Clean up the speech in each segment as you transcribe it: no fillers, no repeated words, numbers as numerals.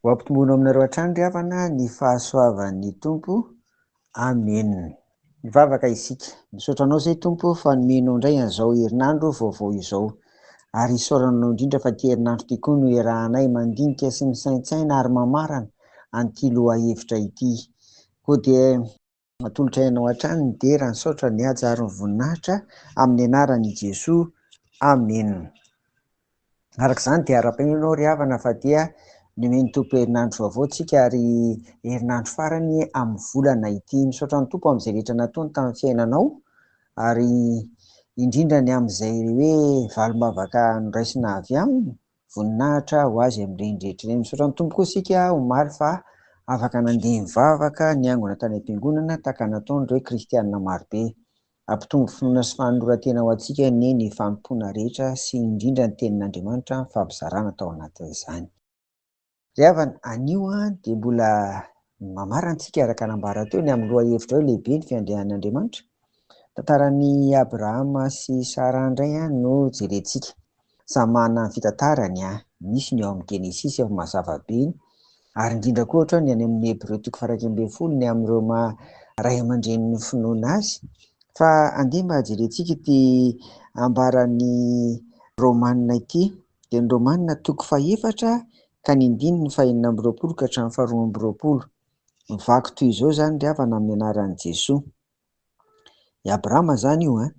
Ampitomboana aminareo hatrany ry havana ny fahasoavan'ny Tompo. Amen. Mivavaka isika. Misaotra anao izay Tompo fa nomenao indray an'izao herinandro vaovao izao. Ary isaoranao indrindra fa ity herinandro ity koa no iarahanay mandinika sy misaintsaina ary mamarana an'ity lohahevitra ity. Koa dia atolotra ainao hatrany ny dera ny saotra ny hajaron'ny voninahitra amin'ny anaran'i Jesoa. Amen. Arak'izany dia ara-painao ry havana fa dia nomeny Tompo herinandro vaovao tsika ary herinandro farany amin'ny volana ity. Misaotra ny Tompo amin'izay rehetra nataony tamin'ny fiainanao ary indrindra ny amin'izay hoe valim-bavaka noraisina avy aminy voninahitra ho azy amin'ireny rehetra ireny. Misaotra ny Tompo koa isika omaly fa afaka nandeha mivavaka niangona tany am-piangonana tahaka nataony ireo kristianina marobe. Ampitombo finoana sy fanoloran-tena ho antsika ny fanompoana rehetra sy indrindra ny tenin'Andriamanitra ny fampizarana tao anatin'izany. Ry havana, anio dia mbola mamarantsika araka nambara teo ny amin'ny lohahevitra hoe lehibe ny fiandrian'Andriamanitra. Tantaran'i Abrahama sy Sara indray no jerentsika. Samy manana ny fitantarany. Misy ny ao amin'ny Genesisy efa mazava be iny, ary indrindra koa ohatra ny any amin'ny Hébreu 12 ny amin'ireo ray aman-drenin'ny finoana azy. Fa andeha mba jerentsika ity ambaran'ny Romanina ity, dia ny Romanina 4 ka ny 4:20 ka hatramin'ny 12:20. Mivaky toy izao izany ry havana amin'ny anaran'i Jesoa. I Abrahama izany io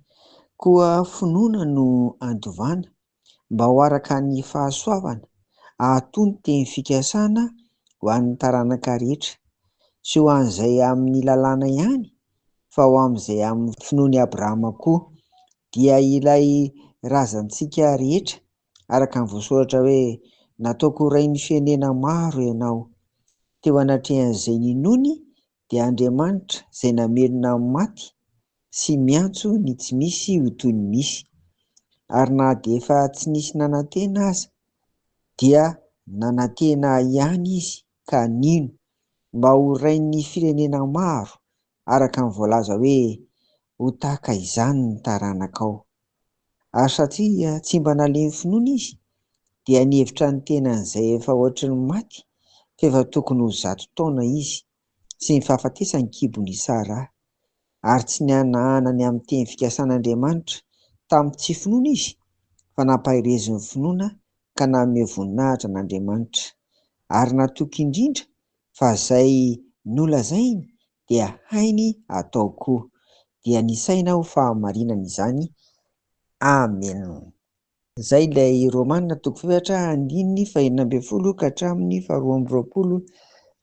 koa finoana no andovana mba ho araka ny fahasoavana ahatony teny fikasana ho an'ny taranaka rehetra, sy ho an'izay amin'ny lalàna ihany fa ho amin'izay amin'ny finoan'i Abrahama koa, dia ilay razantsika rehetra araka ny voasoratra hoe nataoko rain'ny firenena maro ianao. Teo anatrehan'izay ninony dia Andriamanitra izay namelona ny maty sy miantso ny tsy misy ho toy ny misy. Ary na dia efa tsy nisy nanantena aza dia nanantena ihany izy ka nino mba ho rain'ny firenena maro araka ny voalaza hoe ho tahaka izany ny taranakao. Ary satria tsy mba nalemy finoana izy dia nihevitra ny tenan'izay efa ohatry ny maty fa efa tokony ho 100 taona izy sy ny fahafatesany kibon'i Sara. Ary tsy nianahana ny amin'ny teny fikasan'Andriamanitra tamin'ny tsy finoana izy, fa nampahereziny finoana ka nanome voninahitra an'Andriamanitra. Ary natoky indrindra fa izay nolazainy dia hainy atao koa, dia nisaina ho fahamarinana izany. Amen. Izay ilay Romanina 4:20 ka hatramin'ny 12:20,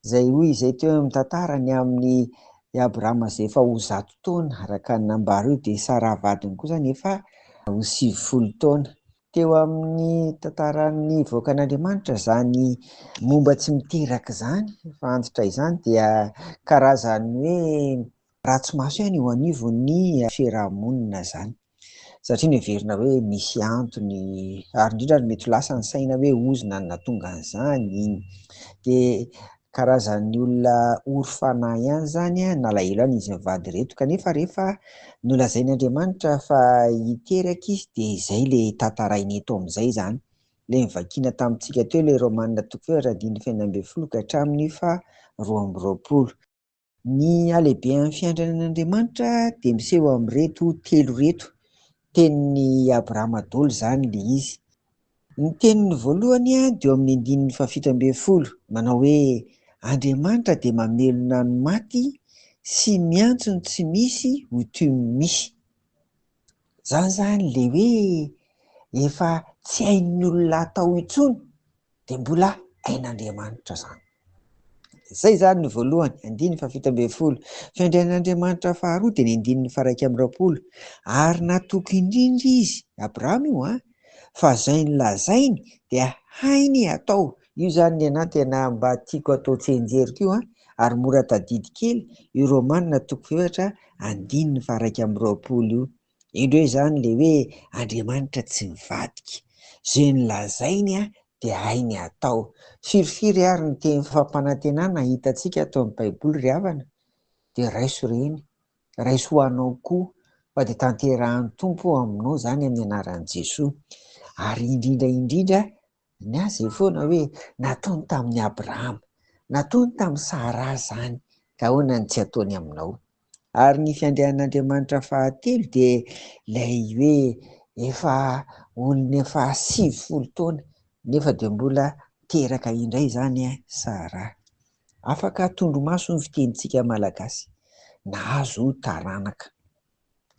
izay hoy izay teo mitantara ny amin'ny Abrahama izay efa ho 100 taona araka ny nambara io, dia Sara vadiny kosa nefa ho 90 taona. Teo amin'ny tantaran'ny voakan'Andriamanitra izany momba tsy miteraka izany, fa antitra izany dia karazany hoe ratsy maso ihany eo anivon'ny fiarahamonina izany, satria neverina hoe misy antony ary indrindra mety ho lasa ny saina hoe ozona no nahatonga an'izany. Dia karazan'ny olona ory fanahy ihany izany nalahelo ihany izy mivady reto, kanefa rehefa nolazain'Andriamanitra fa hiteraka izy dia izay ilay tantarainy eto amin'izay izany, ilay nivakiana tamintsika teo ilay Romanina 4:20 ka hatramin'ny 12:20. Ny halehibehan'ny fiandrian'Andriamanitra dia miseho amin'ireto telo reto. Tenin'ny Abrahama daholo izany ilay izy. Ny teniny voalohany dia amin'ny 7:20 manao hoe Andriamanitra dia mamelona ny maty sy miantso ny tsy misy ho toy ny misy. Izany izany ilay hoe efa tsy hain'ny olona atao intsony dia mbola hain'Andriamanitra izany. Izay izany ny voalohany, 7:20. Fiandrian'Andriamanitra faharoa dia ny 1:20, ary natoky indrindra izy Abrahama io fa izay nolazainy dia hainy atao. Io izany ny anahy tena mba tiako atao tsenjeriko io ary mora tadidy kely io Romanina 4:1:20 io. Indreo izany ilay hoe Andriamanitra tsy mivadika, izay nolazainy dia hainy atao. Firifiry ary ny teny fampanantenana hitantsika atao amin'ny Baiboly ry havana, dia raiso ireny, raiso ho anao koa, fa dia tanterahan'ny Tompo aminao izany amin'ny anaran'i Jesoa. Ary indrindra indrindra Ny azy foana hoe nataony tamin'ny Abrahama, nataony tamin'ny Sara zany, ka ahoana ny tsy ataony aminao? Ary ny fiandrian'Andriamanitra fahatelo dia ilay hoe efa olona efa 70 taona nefa dia mbola teraka indray zany Sara. Afaka tondromaso ny fitenintsika malagasy, nahazo taranaka.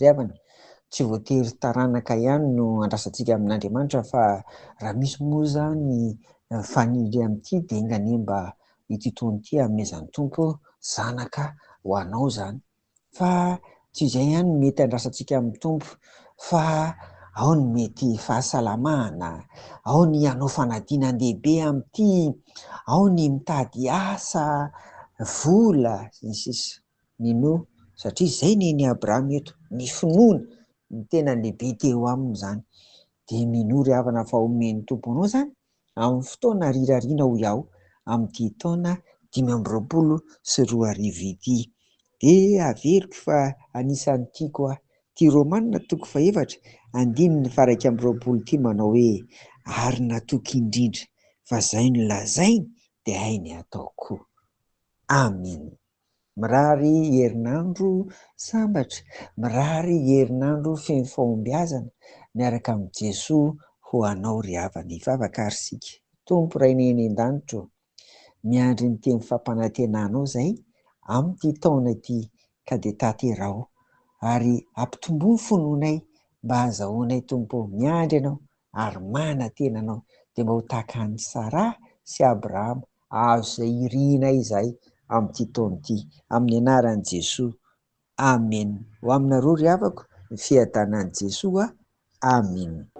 Ry tsy voatery taranaka ihany no andrasantsika amin'Andriamanitra fa raha misy moa zany faniry amin'ity dia inganemba ity taona ity amezan'ny Tompo zanaka ho anao zany, fa tsy izay ihany mety andrasantsika amin'ny Tompo fa ao ny mety fahasalamana, ao ny hanao fanadinandehibe amin'ity, ao ny mitady asa, vola ny sisa. Mino satria izay neny Abrahama eto, ny finoana ny tena lehibe teo aminy zany, dia mino ry havana fa omen'ny Tompo anao zany amin'ny fotoana rirariana ho iaho amin'ity taona 2024 ity. Dia averiko fa anisan'ny tiako tia Romanina 4:18 ity manao hoe ary natoky indrindra fa izay no lazainy dia hay ny ataoko. Amen. Mirary herinandro sambatra, mirary herinandro feno fahombiazana miaraka amin'ny Jesoa ho anao ry havana hivavaka ary sika. Tompo raina eny an-danitra, miandry ny teny fampanantenanao zay amin'ity taona ity, ka dia tanterao ary ampitombo ny finoanay mba hahazahoanay Tompo miandry ianao ary manantena anao dia mba ho tahaka an'i Sara sy Abrahama azo izay iriana izay amin'ity taona ity, amin'ny anaran'i Jesoa. Amen. Ho aminareo ry havako, ny fiadanan'i Jesoa. Amen.